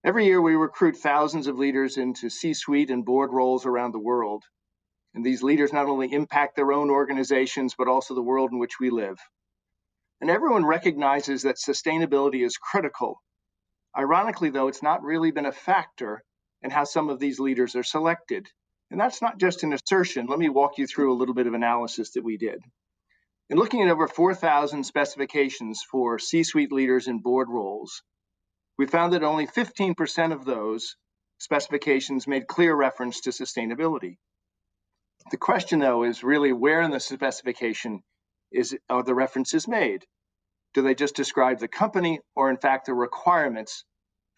Every year, we recruit thousands of leaders into C-suite and board roles around the world. And these leaders not only impact their own organizations, but also the world in which we live. And everyone recognizes that sustainability is critical. Ironically, though, it's not really been a factor in how some of these leaders are selected. And that's not just an assertion. Let me walk you through a little bit of analysis that we did. In looking at over 4,000 specifications for C-suite leaders in board roles, we found that only 15% of those specifications made clear reference to sustainability. The question, though, is really where in the specification are the references made? Do they just describe the company or, in fact, the requirements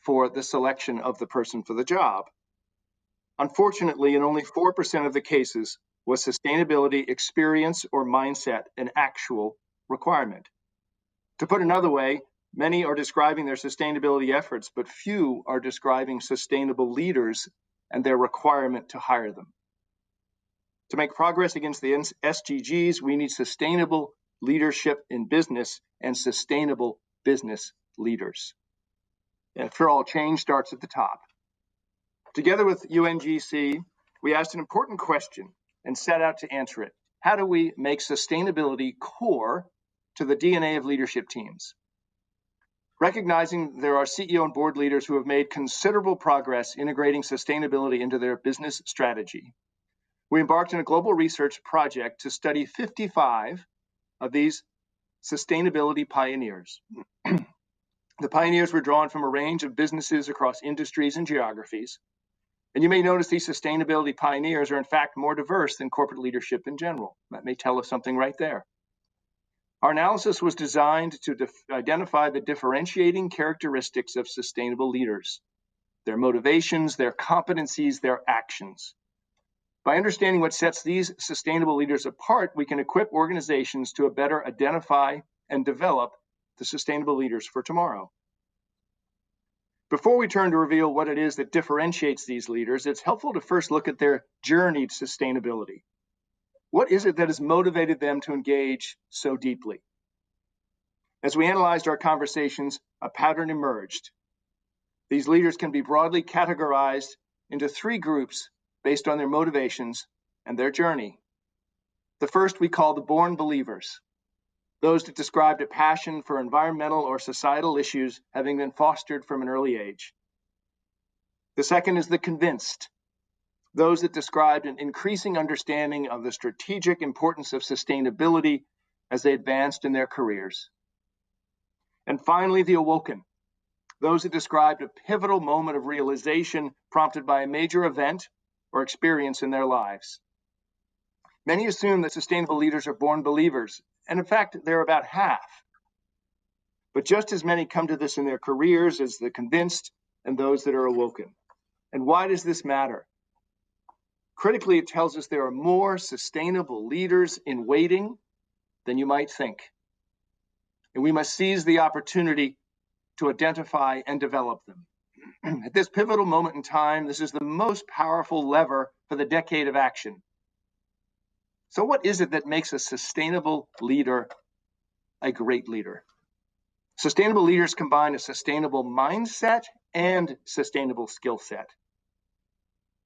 for the selection of the person for the job? Unfortunately, in only 4% of the cases was sustainability experience or mindset an actual requirement. To put another way, many are describing their sustainability efforts, but few are describing sustainable leaders and their requirement to hire them. To make progress against the SDGs, we need sustainable leadership in business and sustainable business leaders. After all, change starts at the top. Together with UNGC, we asked an important question and set out to answer it. How do we make sustainability core to the DNA of leadership teams? Recognizing there are CEO and board leaders who have made considerable progress integrating sustainability into their business strategy, we embarked on a global research project to study 55 of these sustainability pioneers. The pioneers were drawn from a range of businesses across industries and geographies. And you may notice these sustainability pioneers are in fact more diverse than corporate leadership in general. That may tell us something right there. Our analysis was designed to identify the differentiating characteristics of sustainable leaders, their motivations, their competencies, their actions. By understanding what sets these sustainable leaders apart, we can equip organizations to better identify and develop the sustainable leaders for tomorrow. Before we turn to reveal what it is that differentiates these leaders, it's helpful to first look at their journey to sustainability. What is it that has motivated them to engage so deeply? As we analyzed our conversations, a pattern emerged. These leaders can be broadly categorized into three groups based on their motivations and their journey. The first we call the born believers, those that described a passion for environmental or societal issues having been fostered from an early age. The second is the convinced, those that described an increasing understanding of the strategic importance of sustainability as they advanced in their careers. And finally, the awoken, those that described a pivotal moment of realization prompted by a major event or experience in their lives. Many assume that sustainable leaders are born believers, and in fact, they're about half. But just as many come to this in their careers as the convinced and those that are awoken. And why does this matter? Critically, it tells us there are more sustainable leaders in waiting than you might think. And we must seize the opportunity to identify and develop them. At this pivotal moment in time, this is the most powerful lever for the decade of action. So what is it that makes a sustainable leader a great leader? Sustainable leaders combine a sustainable mindset and sustainable skill set.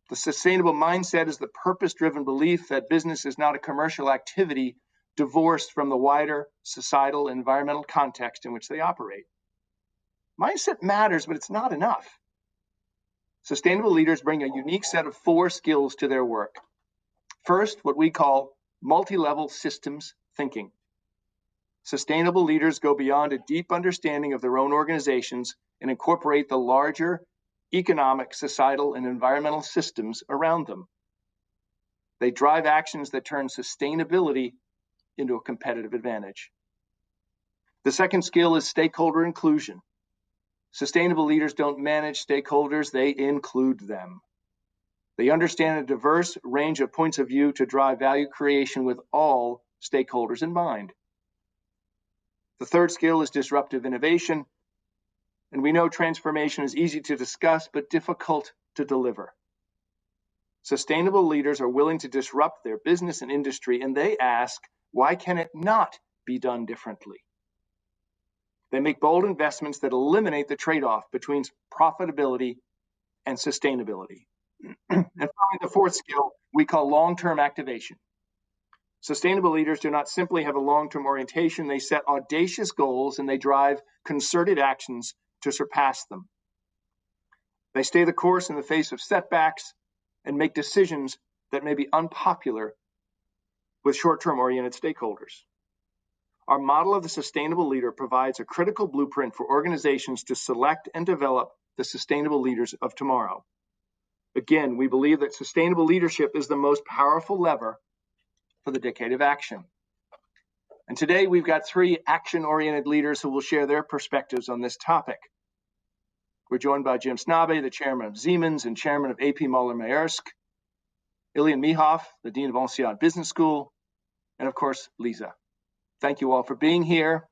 The sustainable mindset is the purpose-driven belief that business is not a commercial activity divorced from the wider societal and environmental context in which they operate. Mindset matters, but it's not enough. Sustainable leaders bring a unique set of 4 skills to their work. First, what we call multi-level systems thinking. Sustainable leaders go beyond a deep understanding of their own organizations and incorporate the larger economic, societal, and environmental systems around them. They drive actions that turn sustainability into a competitive advantage. The second skill is stakeholder inclusion. Sustainable leaders don't manage stakeholders, they include them. They understand a diverse range of points of view to drive value creation with all stakeholders in mind. The third skill is disruptive innovation. And we know transformation is easy to discuss, but difficult to deliver. Sustainable leaders are willing to disrupt their business and industry, and they ask, why can it not be done differently? They make bold investments that eliminate the trade-off between profitability and sustainability. And finally, the fourth skill we call long-term activation. Sustainable leaders do not simply have a long-term orientation, they set audacious goals and they drive concerted actions to surpass them. They stay the course in the face of setbacks and make decisions that may be unpopular with short-term oriented stakeholders. Our model of the sustainable leader provides a critical blueprint for organizations to select and develop the sustainable leaders of tomorrow. Again, we believe that sustainable leadership is the most powerful lever for the decade of action. And today we've got three action-oriented leaders who will share their perspectives on this topic. We're joined by Jim Snabe, the chairman of Siemens and chairman of AP Moller Maersk, Ilian Mihoff, the dean of Ancillon Business School, and of course, Lisa. Thank you all for being here.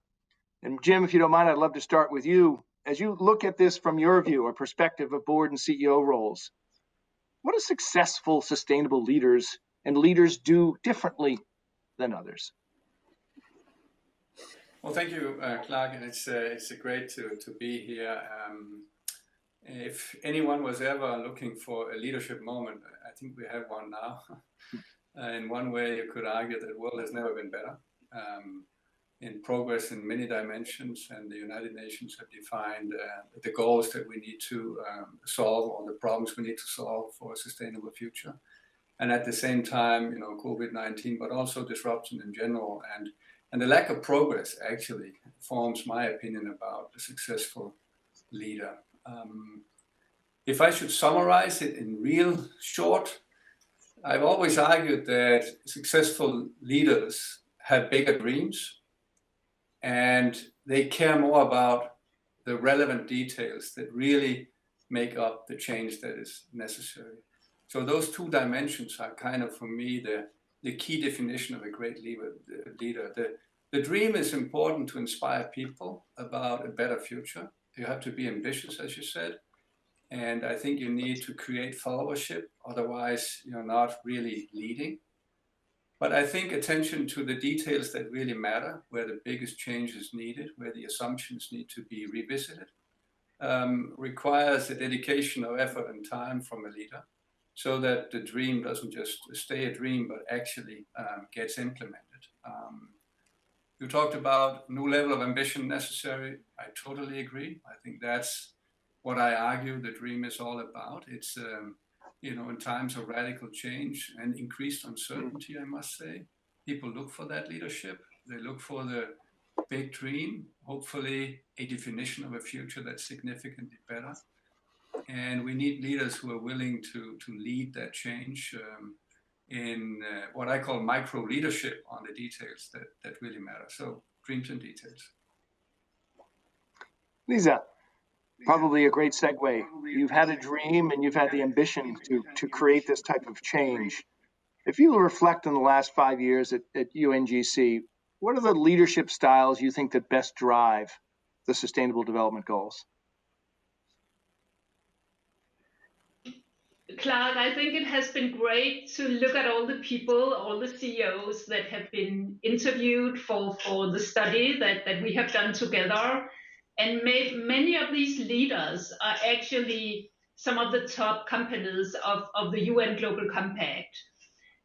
And Jim, if you don't mind, I'd love to start with you. As you look at this from your view or perspective of board and CEO roles, what do successful, sustainable leaders and leaders do differently than others? Well, thank you, Clarke, and it's great to be here. If anyone was ever looking for a leadership moment, I think we have one now. In one way, you could argue that the world has never been better. In progress in many dimensions, and the United Nations have defined the goals that we need to solve, or the problems we need to solve for a sustainable future. And at the same time, COVID-19, but also disruption in general, and the lack of progress actually forms my opinion about a successful leader. If I should summarize it in real short, I've always argued that successful leaders have bigger dreams, and they care more about the relevant details that really make up the change that is necessary. So those two dimensions are kind of, for me, the key definition of a great leader. The dream is important to inspire people about a better future. You have to be ambitious, as you said, and I think you need to create followership, otherwise you're not really leading. But I think attention to the details that really matter, where the biggest change is needed, where the assumptions need to be revisited, requires a dedication of effort and time from a leader, so that the dream doesn't just stay a dream, but actually gets implemented. You talked about new level of ambition necessary. I totally agree. I think that's what I argue the dream is all about. It's in times of radical change and increased uncertainty, I must say, people look for that leadership. They look for the big dream, hopefully a definition of a future that's significantly better. And we need leaders who are willing to lead that change in what I call micro leadership on the details that really matter. So dreams and details. Lisa, probably a great segue. You've had a dream and you've had the ambition to create this type of change. If you reflect on the last 5 years at UNGC, what are the leadership styles you think that best drive the Sustainable Development Goals? Clarke, I think it has been great to look at all the people, all the CEOs that have been interviewed for the study that we have done together. And many of these leaders are actually some of the top companies of the UN Global Compact.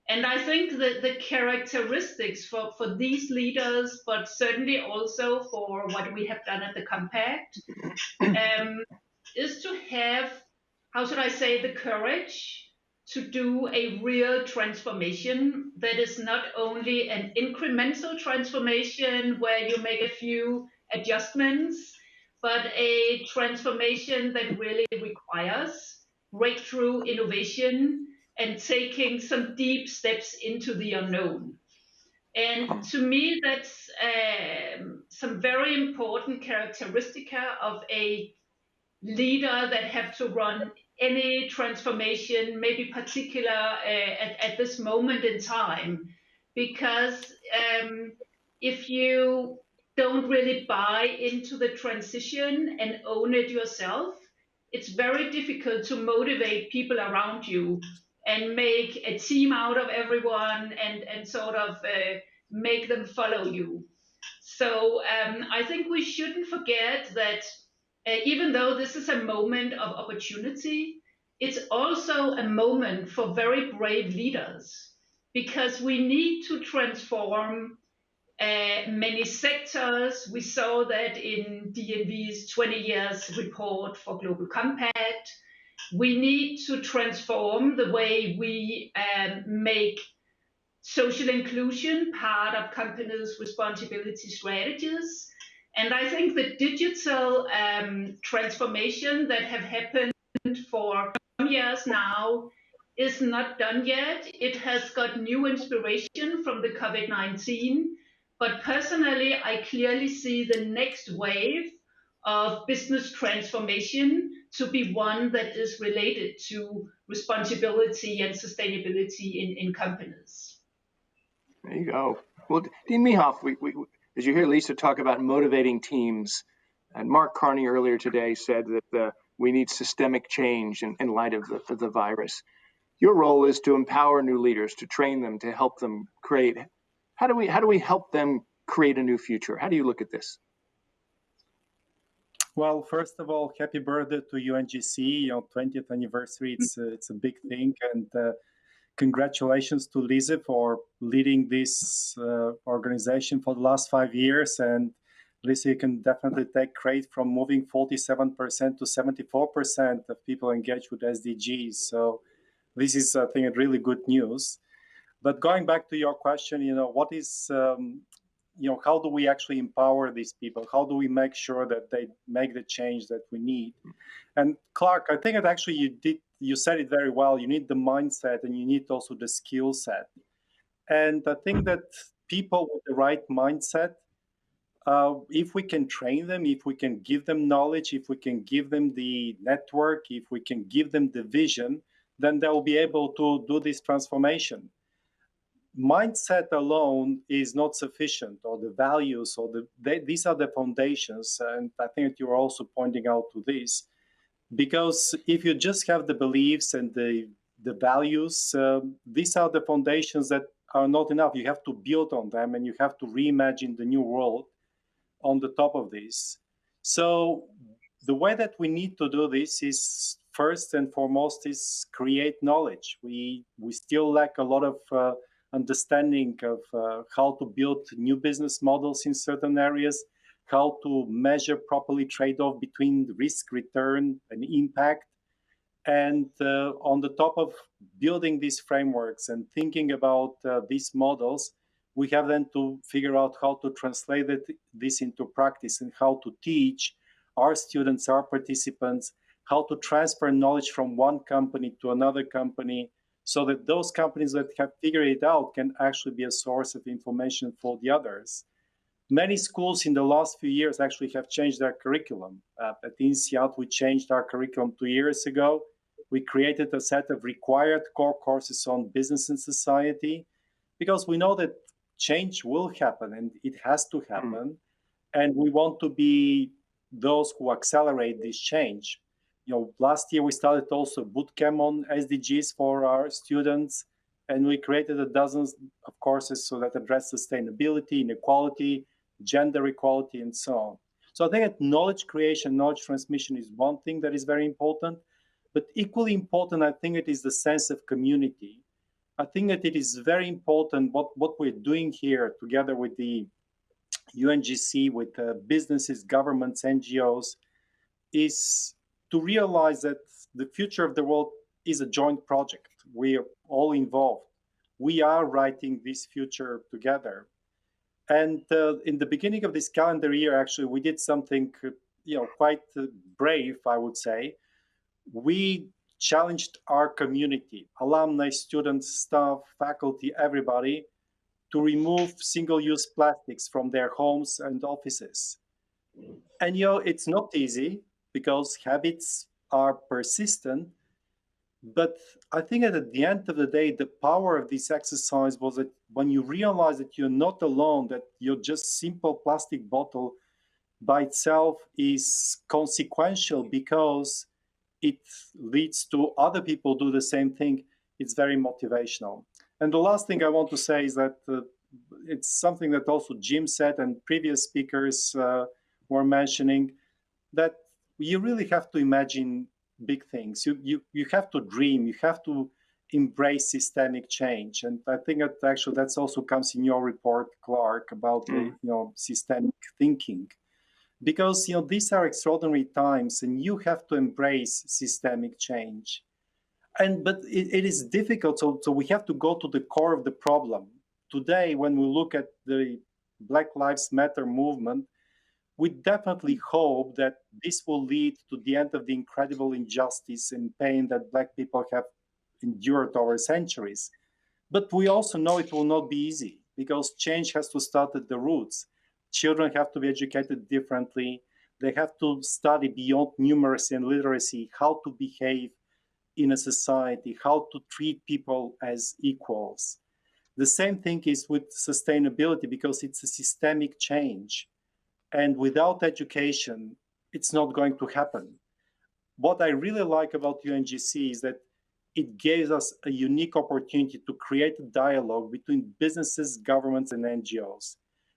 And I think that the characteristics for these leaders, but certainly also for what we have done at the Compact, is to have, how should I say, the courage to do a real transformation that is not only an incremental transformation where you make a few adjustments, but a transformation that really requires breakthrough innovation and taking some deep steps into the unknown. And to me, that's some very important characteristic of a leader that have to run any transformation, maybe particular at this moment in time, because if you don't really buy into the transition and own it yourself, it's very difficult to motivate people around you and make a team out of everyone and sort of make them follow you. So I think we shouldn't forget that even though this is a moment of opportunity, it's also a moment for very brave leaders because we need to transform many sectors. We saw that in DNV's 20 years report for Global Compact. We need to transform the way we make social inclusion part of companies' responsibility strategies. And I think the digital transformation that have happened for some years now is not done yet. It has got new inspiration from the COVID-19. But personally, I clearly see the next wave of business transformation to be one that is related to responsibility and sustainability in companies. There you go. Well, Dean Mehoff, as you hear Lisa talk about motivating teams, and Mark Carney earlier today said that we need systemic change in light of the virus. Your role is to empower new leaders, to train them, to help them create. How do we help them create a new future? How do you look at this? Well, first of all, happy birthday to UNGC. 20th anniversary. It's a big thing, and congratulations to Lisa for leading this organization for the last 5 years. And Lisa, you can definitely take credit from moving 47% to 74% of people engaged with SDGs. So this is, I think, really good news. But going back to your question, what is, how do we actually empower these people? How do we make sure that they make the change that we need? And Clarke, I think that actually you said it very well. You need the mindset and you need also the skill set. And I think that people with the right mindset, if we can train them, if we can give them knowledge, if we can give them the network, if we can give them the vision, then they'll be able to do this transformation. Mindset alone is not sufficient, or the values, or these are the foundations. And I think that you're also pointing out to this, because if you just have the beliefs and the values, these are the foundations that are not enough. You have to build on them, and you have to reimagine the new world on the top of this. So the way that we need to do this is, first and foremost, is create knowledge. We still lack a lot of understanding of how to build new business models in certain areas, how to measure properly trade-off between risk, return, and impact. And on the top of building these frameworks and thinking about these models, we have then to figure out how to translate this into practice and how to teach our students, our participants, how to transfer knowledge from one company to another company, so that those companies that have figured it out can actually be a source of information for the others. Many schools in the last few years actually have changed their curriculum. At INSEAD, we changed our curriculum 2 years ago. We created a set of required core courses on business and society, because we know that change will happen and it has to happen. And we want to be those who accelerate this change. Last year we started also bootcamp on SDGs for our students, and we created dozens of courses so that address sustainability, inequality, gender equality, and so on. So I think that knowledge creation, knowledge transmission is one thing that is very important, but equally important, I think it is the sense of community. I think that it is very important what we're doing here together with the UNGC, with businesses, governments, NGOs, is to realize that the future of the world is a joint project. We are all involved. We are writing this future together. And in the beginning of this calendar year, actually, we did something, quite brave, I would say. We challenged our community, alumni, students, staff, faculty, everybody, to remove single-use plastics from their homes and offices. And, it's not easy, because habits are persistent. But I think that at the end of the day, the power of this exercise was that when you realize that you're not alone, that your just simple plastic bottle by itself is consequential because it leads to other people do the same thing, it's very motivational. And the last thing I want to say is that it's something that also Jim said and previous speakers were mentioning, that you really have to imagine big things. You have to dream. You have to embrace systemic change. And I think that actually that's also comes in your report, Clarke, about the systemic thinking. Because these are extraordinary times, and you have to embrace systemic change. But it is difficult, so we have to go to the core of the problem. Today, when we look at the Black Lives Matter movement, we definitely hope that this will lead to the end of the incredible injustice and pain that Black people have endured over centuries. But we also know it will not be easy, because change has to start at the roots. Children have to be educated differently. They have to study beyond numeracy and literacy, how to behave in a society, how to treat people as equals. The same thing is with sustainability, because it's a systemic change. And without education, it's not going to happen. What I really like about UNGC is that it gives us a unique opportunity to create a dialogue between businesses, governments, and NGOs.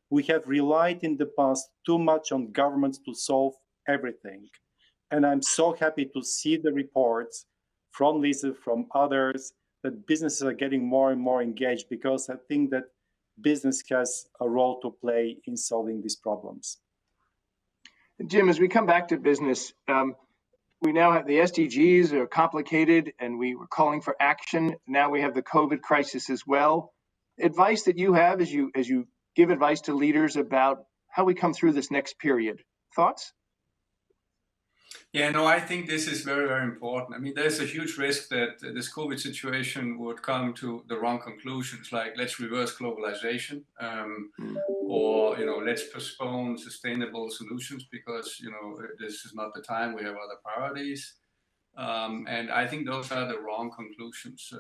We have relied in the past too much on governments to solve everything. And I'm so happy to see the reports from Lisa, from others, that businesses are getting more and more engaged, because I think that business has a role to play in solving these problems. Jim, as we come back to business, we now have the SDGs are complicated, and we were calling for action. Now we have the COVID crisis as well. Advice that you have as you give advice to leaders about how we come through this next period. Thoughts? Yeah, no, I think this is very, very important. I mean, there's a huge risk that this COVID situation would come to the wrong conclusions, like let's reverse globalization, or let's postpone sustainable solutions because this is not the time. We have other priorities, and I think those are the wrong conclusions.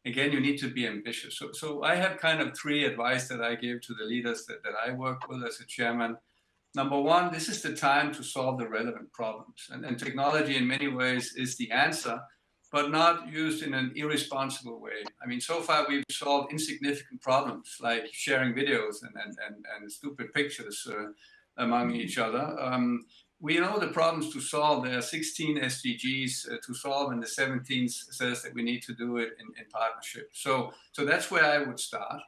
Again, you need to be ambitious. So I have kind of three advice that I give to the leaders that I work with as a chairman. Number one, this is the time to solve the relevant problems. And technology in many ways is the answer, but not used in an irresponsible way. I mean, so far we've solved insignificant problems like sharing videos and stupid pictures among each other. We know the problems to solve. There are 16 SDGs to solve, and the 17th says that we need to do it in partnership. So that's where I would start.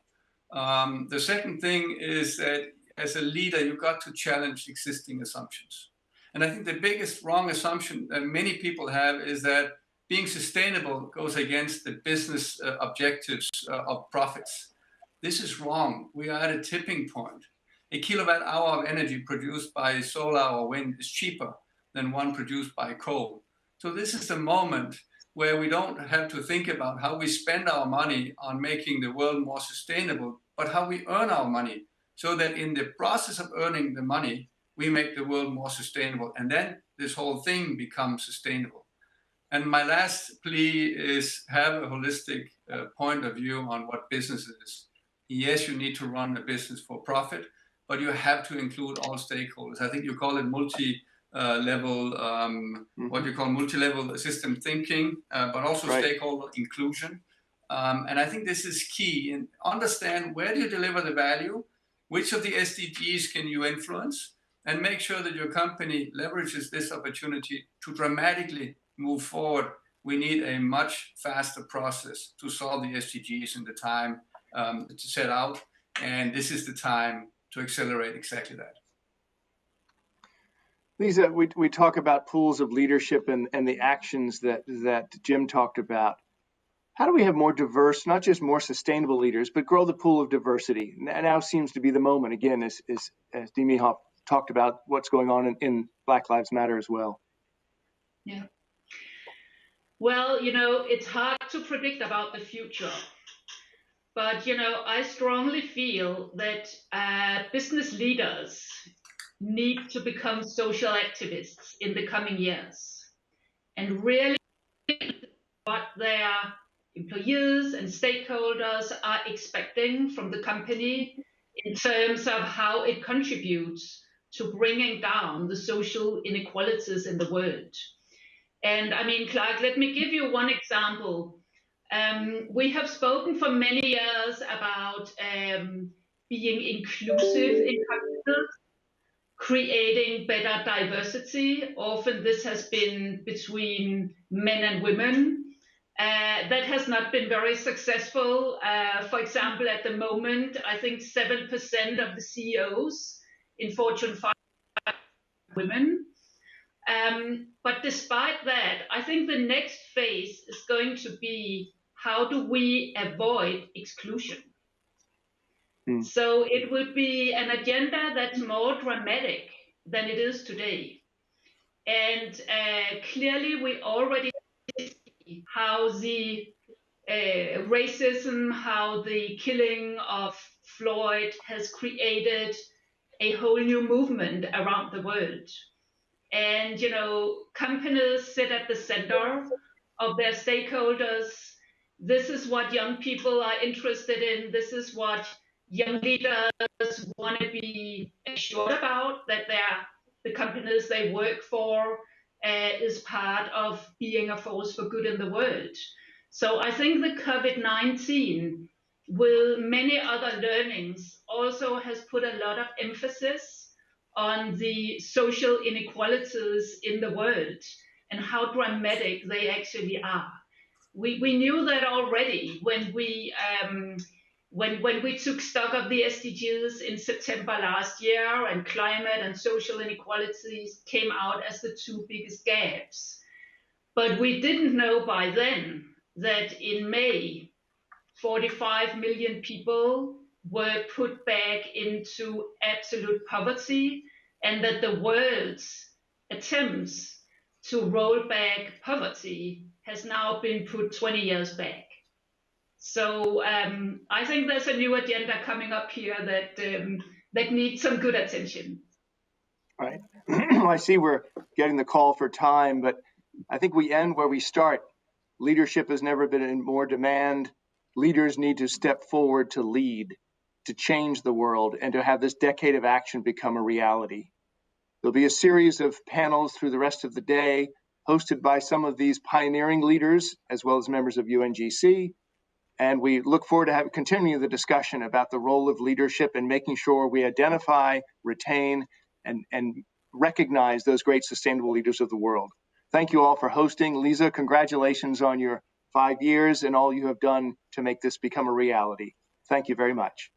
The second thing is that as a leader, you've got to challenge existing assumptions. And I think the biggest wrong assumption that many people have is that being sustainable goes against the business objectives of profits. This is wrong. We are at a tipping point. A kilowatt hour of energy produced by solar or wind is cheaper than one produced by coal. So this is the moment where we don't have to think about how we spend our money on making the world more sustainable, but how we earn our money, so that in the process of earning the money, we make the world more sustainable. And then this whole thing becomes sustainable. And my last plea is have a holistic point of view on what business is. Yes, you need to run a business for profit, but you have to include all stakeholders. I think you call it multi-level, what you call multi-level system thinking, but also stakeholder inclusion. And I think this is key. And understand, where do you deliver the value? Which of the SDGs can you influence? And make sure that your company leverages this opportunity to dramatically move forward. We need a much faster process to solve the SDGs in the time to set out. And this is the time to accelerate exactly that. Lisa, we talk about pools of leadership and the actions that Jim talked about. How do we have more diverse, not just more sustainable leaders, but grow the pool of diversity? Now seems to be the moment, again, as Dimi Hoff talked about what's going on in Black Lives Matter as well. Yeah. Well, it's hard to predict about the future. But, I strongly feel that business leaders need to become social activists in the coming years and really what their employees and stakeholders are expecting from the company in terms of how it contributes to bringing down the social inequalities in the world. And I mean, Clarke, let me give you one example. We have spoken for many years about being inclusive in companies, creating better diversity. Often this has been between men and women. That has not been very successful. For example, at the moment, I think 7% of the CEOs in Fortune 5 are women. But despite that, I think the next phase is going to be, how do we avoid exclusion? So it would be an agenda that's more dramatic than it is today. And clearly we already see how the racism, how the killing of Floyd has created a whole new movement around the world. And, you know, companies sit at the center of their stakeholders. This is what young people are interested in. This is what young leaders want to be assured about, that the companies they work for is part of being a force for good in the world. So I think the COVID-19, with many other learnings, also has put a lot of emphasis on the social inequalities in the world and how dramatic they actually are. We knew that already when we took stock of the SDGs in September last year, and climate and social inequalities came out as the two biggest gaps. But we didn't know by then that in May, 45 million people were put back into absolute poverty, and that the world's attempts to roll back poverty has now been put 20 years back. So I think there's a new agenda coming up here that needs some good attention. Right. I see we're getting the call for time, but I think we end where we start. Leadership has never been in more demand. Leaders need to step forward to lead, to change the world, and to have this decade of action become a reality. There'll be a series of panels through the rest of the day, hosted by some of these pioneering leaders, as well as members of UNGC. And we look forward to continuing the discussion about the role of leadership and making sure we identify, retain, and recognize those great sustainable leaders of the world. Thank you all for hosting. Lisa, congratulations on your 5 years and all you have done to make this become a reality. Thank you very much.